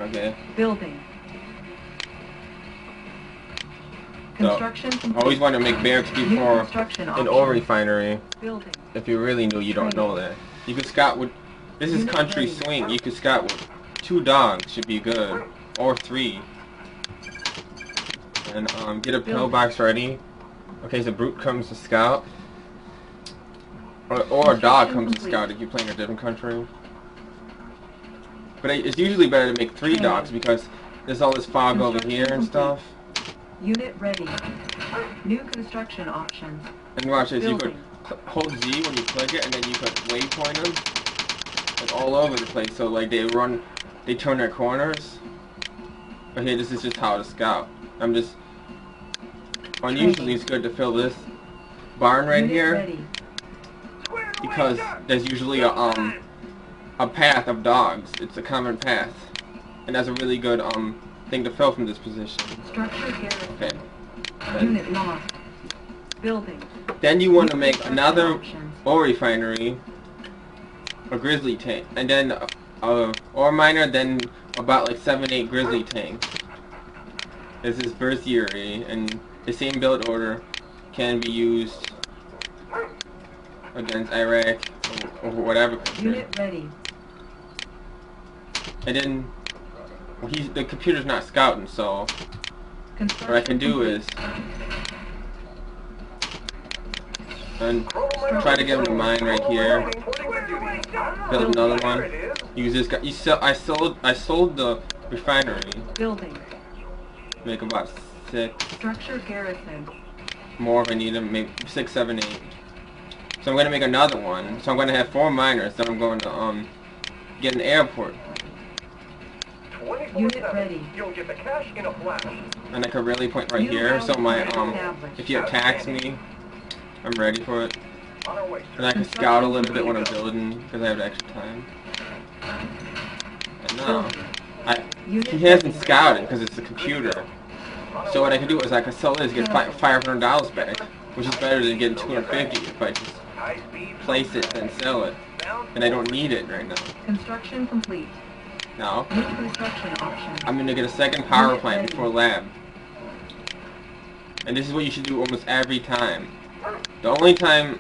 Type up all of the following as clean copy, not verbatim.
Okay. Building. So, Construction complete. always want to make barracks before an ore refinery. Building. If you really knew, you don't know that. You could scout with. This is country swing. You could scout with 2 dogs. Should be good, or 3. And get a pillbox ready. Okay, so brute comes to scout, or a dog comes to scout if you play in a different country. But it's usually better to make 3 dogs because there's all this fog over here and stuff. Unit ready. New construction options. And watch this, you could hold Z when you click it, and then you could waypoint them like all over the place. So like they turn their corners. Okay, this is just how to scout. Usually it's good to fill this barn right here because there's usually a path of dogs. It's a common path, and that's a really good thing to fill from this position. Okay. Unit lost. Building. Then you want to make another ore refinery, a grizzly tank, and then a ore miner, then about like 7-8 grizzly tanks. This is versus Yuri, and the same build order can be used against Iraq or whatever country. Unit ready. And then the computer's not scouting, so what I can do is and try to get him to mine right here. Build another one. Use this guy. I sold the refinery. Building. Make about 6. Structure garrison. More if I need them. Maybe 6, 7, 8. So I'm gonna make another one. So I'm gonna have 4 miners. Then I'm going to get an airport. Unit ready. You'll get the cash in a flash. And I could really point right here. So my if he attacks me, I'm ready for it. And I can scout a little bit when I'm building because I have extra time. And now he hasn't scouted because it's a computer. So what I can do is I can sell this, get $500 back, which is better than getting $250 if I just place it and sell it. And I don't need it right now. Construction complete. Now, New construction options. I'm going to get a second power plant before lab. And this is what you should do almost every time. The only time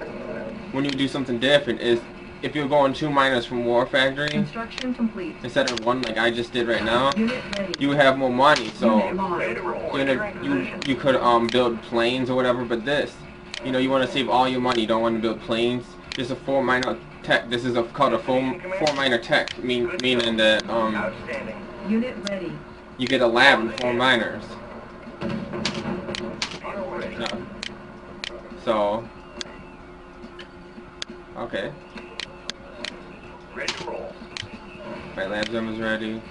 when you do something different is if you're going 2 miners from War Factory Construction complete. instead of 1 like I just did right now. Unit ready. You have more money, so Unit lost. you could build planes or whatever. But this, you want to save all your money. You don't want to build planes. Just a 4 miner tech. This is called a 4 miner tech, meaning that Unit ready. you get a lab and 4 miners. No. So okay. Ready to roll. My lab zone is ready.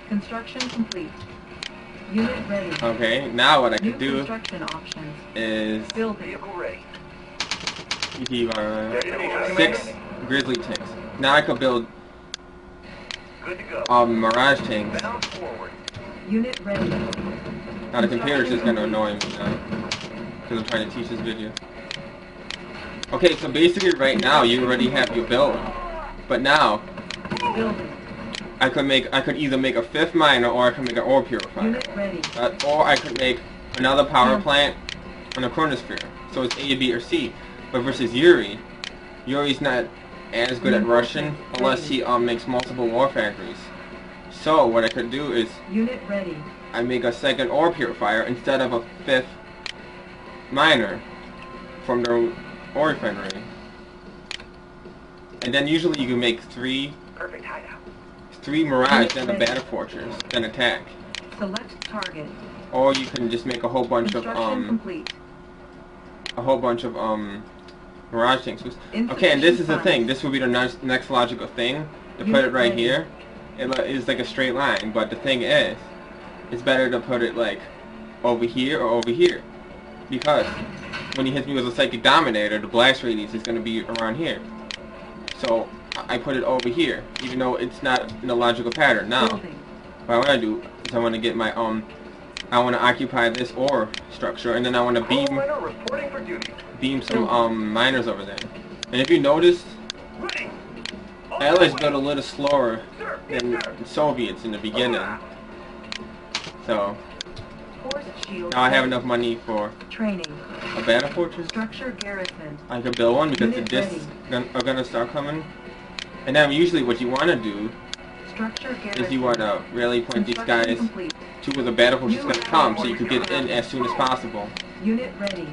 Construction complete. Unit ready. Okay, now what I New can do construction options. is Building. Vehicle ready. keep 6 grizzly tanks. Now I could build Good to go. mirage tanks. Bound forward. Unit ready. Now the computer's just gonna annoy me now because I'm trying to teach this video. Okay, so basically right now you already have your build, but now Building. I could either make a 5th miner or I could make an ore purifier, Unit ready. or I could make another power plant on a chronosphere. So it's A, B, or C. But versus Yuri's not as good at Russian unless he makes multiple war factories. So what I could do is Unit ready. I make a 2nd ore purifier instead of a 5th miner from the ore refinery. And then usually you can make 3 Perfect hideout. mirage, then a battle fortress, then attack. Select target. Or you can just make a whole bunch of Construction complete. mirage tanks. Okay, and this is the thing. This would be the next logical thing to put it right here. It is like a straight line, but the thing is, it's better to put it like over here or over here, because when he hits me with a psychic dominator, the blast radius is going to be around here. So I put it over here, even though it's not in a logical pattern. Now, what I want to do is I want to get my I want to occupy this ore structure, and then I want to beam some miners over there. And if you notice, I always build a little slower than Soviets in the beginning. So Force shield now I have enough money for training. a battle fortress. Structure garrison. I could build one because the Unit discs ready. are gonna start coming. And then usually what you want to do Structure garrison. is you want to really point these Construction guys complete. to where the battle fortress is going to come so you can get in as soon as possible. Unit ready.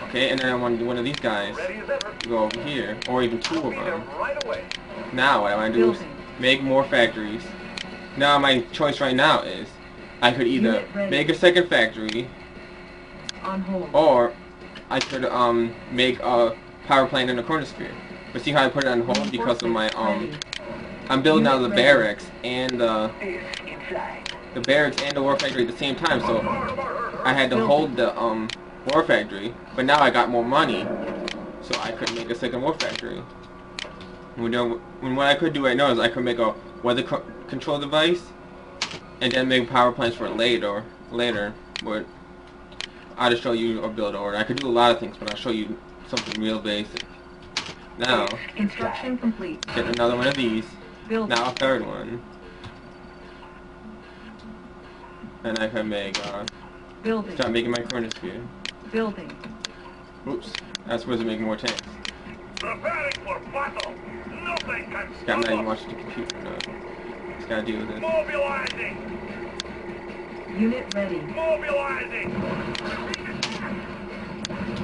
Okay, and then I want to do one of these guys Ready as ever. to go over here, or even two I'll of be there them. right away. Now what I want to do is Building. make more factories. Now my choice right now is I could either Unit ready. make a second factory, On hold. or I could make a power plant in the corner sphere. But see how I put it on hold because of my Ready. I'm building out the Unit ready. barracks and the Inside. barracks and the war factory at the same time, so I had to hold the war factory, but now I got more money, so I could make a second war factory. When what I could do right now is I could make a weather control device, and then make power plants for later. But I'll just show you a build order. I could do a lot of things, but I'll show you something real basic. Now, Construction complete. get another one of these. Building. Now a third one. And I can make, Building. start making my corner sphere. Building. Oops, I was supposed to make more tanks. Preparing for battle. Nothing can Got stop not even us. watching the computer. No. Just gotta deal with this. Mobilizing. Unit ready. Mobilizing.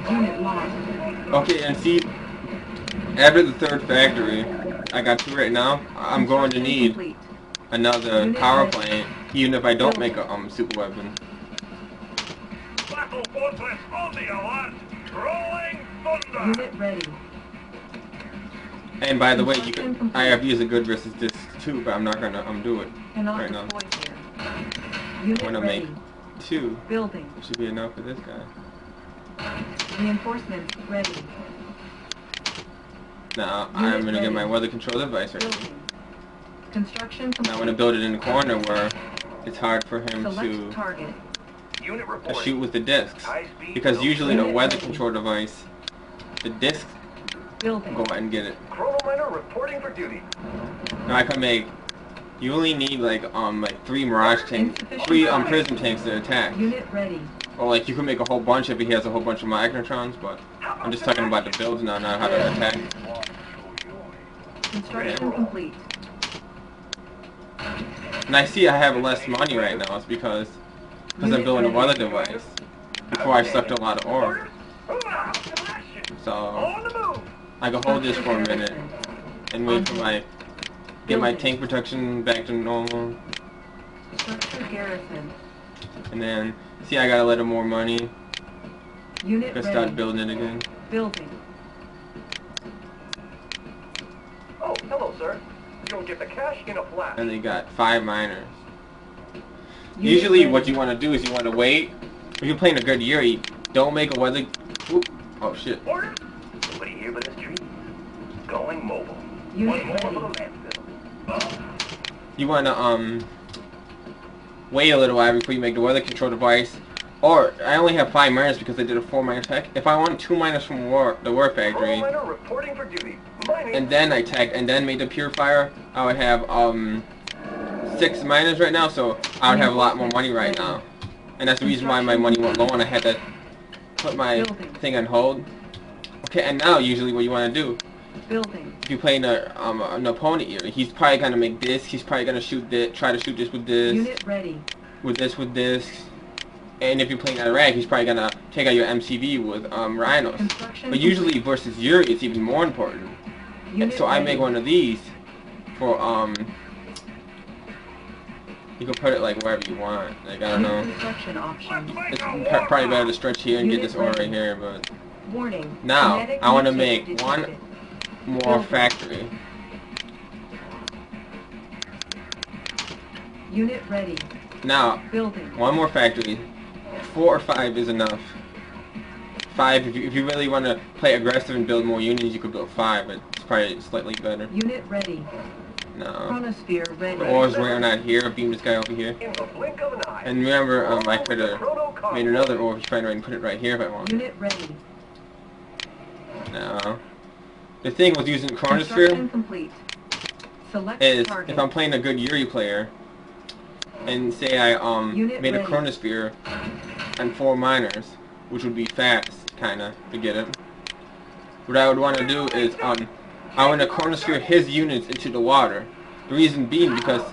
Unit lost. Okay, and see, after the third factory, I got two right now. I'm going to Construction need complete. another Unit power ready. plant, even if I don't make a super weapon. Battle fortress on the alert. Rolling thunder. Unit ready. And by the way, you Construction can. complete. I have used a good versus this too, but I'm not gonna do it Cannot right now. deploy here. Unit I'm gonna ready. make two. Building. It should be enough for this guy. Reinforcements ready. Now Unit I'm gonna get ready. my weather control device ready. Building. Construction Now complete. I'm gonna build it in the corner where it's hard for him Select to target. Unit to reporting. shoot with the discs. High speed. Because usually the Unit weather ready. control device, the discs Building. go out and get it. Chronominer reporting for duty. Now I can make. You only need like 3 Mirage tanks, Insufficient 3 power. Prism tanks to attack. Unit ready. Or like you can make a whole bunch if he has a whole bunch of magnetrons, but I'm just talking about the builds now, not how to attack. Construction complete. And I see I have less money right now. It's because I'm Unit building a ready. weather device before I sucked a lot of ore. So On the move. I can hold this for a Structure minute garrison. and wait for my get my Building. tank protection back to normal, Structure garrison. and then see I got a little more money. Unit I can ready. start building it again. Building. Oh, hello, sir. You'll get the cash in a flash. And they got 5 miners. Unit Usually ready. what you want to do is you want to wait. If you're playing a good Yuri, don't make a weather... Oop. Oh shit. Order. Nobody here but this tree. Going mobile. Unit One more ready. for the landfill. You want to wait a little while before you make the weather control device. Or, I only have 5 miners because I did a 4 miner tech. If I want 2 miners from the war factory, Chronominer reporting for duty. Mining. and then I tech, and then made the purifier, I would have 6 miners right now, so I would have a lot more money right now. And that's the reason why my money went low and I had to put my thing on hold. Okay, and now usually what you want to do, Building. if you're playing an opponent here, he's probably going to make this, he's probably going to shoot this, try to shoot this with this, Unit ready. with this. And if you're playing Iraq, he's probably going to take out your MCV with rhinos. Construction But usually complete. versus Yuri, it's even more important. And Unit so I ready. make one of these for, you can put it like wherever you want. Like, I don't New know. construction options. It's probably better to stretch here and get this ore right here, but Warning. now Kinetic I want to mutate make one detected. more Building. factory. Unit ready. Now, Building. one more factory. 4 or 5 is enough. 5, if you really want to play aggressive and build more unions, you could build 5, but it's probably slightly better. Unit ready. No. Chronosphere ready. The ore's wearing out here, beam this guy over here. In the blink of an eye. And remember, I could have made another ore refinery and put it right here if I wanted. Unit ready. No. The thing with using Construction chronosphere, complete. Select is target. if I'm playing a good Yuri player, and say I Unit made a ready. chronosphere and 4 miners, which would be fast, kinda, to get it. What I would want to do is I want to chronosphere his units into the water. The reason being because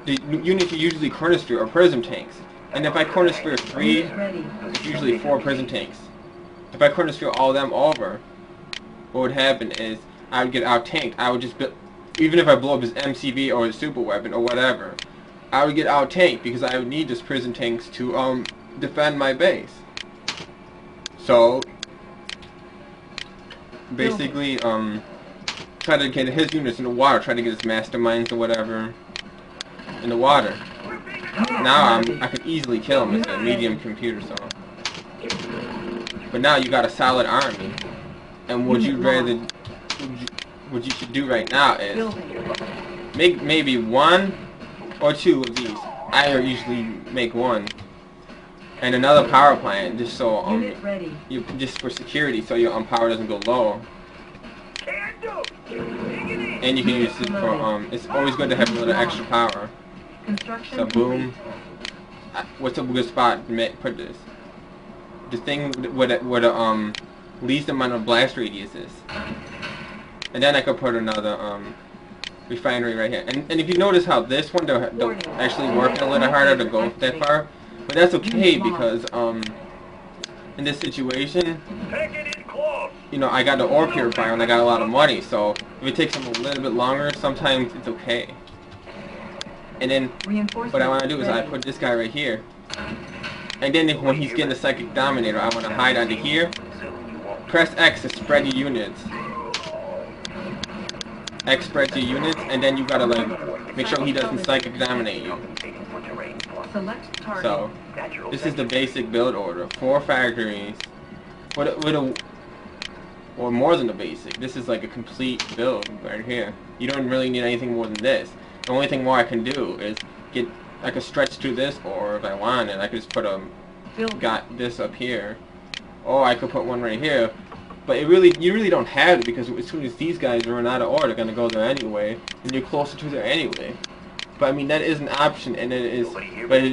the units you usually chronosphere are prism tanks, and if I chronosphere 3, Unit ready. it's usually 4 prism tanks. If I chronosphere all them over, what would happen is I would get out tanked. I would just build, even if I blow up his MCV or his super weapon or whatever, I would get out tanked because I would need this prison tanks to defend my base. So basically try to get his units in the water, try to get his masterminds or whatever in the water. Now I could easily kill him with a medium computer, so. But now you got a solid army, and what you should do right now is make maybe 1 or 2 of these. I usually make 1, and another power plant just so Unit ready. you just for security, so your power doesn't go low. And you can use it for it's always good to have a little extra power. Construction So boom. What's a good spot to put this? The thing with a least amount of blast radius is. And then I could put another refinery right here. And if you notice how this one they're actually working a little harder to go that far, but that's okay because in this situation, you know, I got the ore purifier and I got a lot of money, so if it takes them a little bit longer, sometimes it's okay. And then what I want to do is I put this guy right here, and then when he's getting the psychic dominator, I want to hide under here. Press X to spread your units. X spreads your units, and then you gotta like make sure he doesn't psychic dominate you. Select target. So this is the basic build order: 4 factories, or more than the basic. This is like a complete build right here. You don't really need anything more than this. The only thing more I can do is I could stretch through this, or if I wanted, I could just put got this up here, or I could put one right here. But you really don't have it, because as soon as these guys run out of ore, they're gonna go there anyway, and you're closer to there anyway. But I mean, that is an option, and it is, but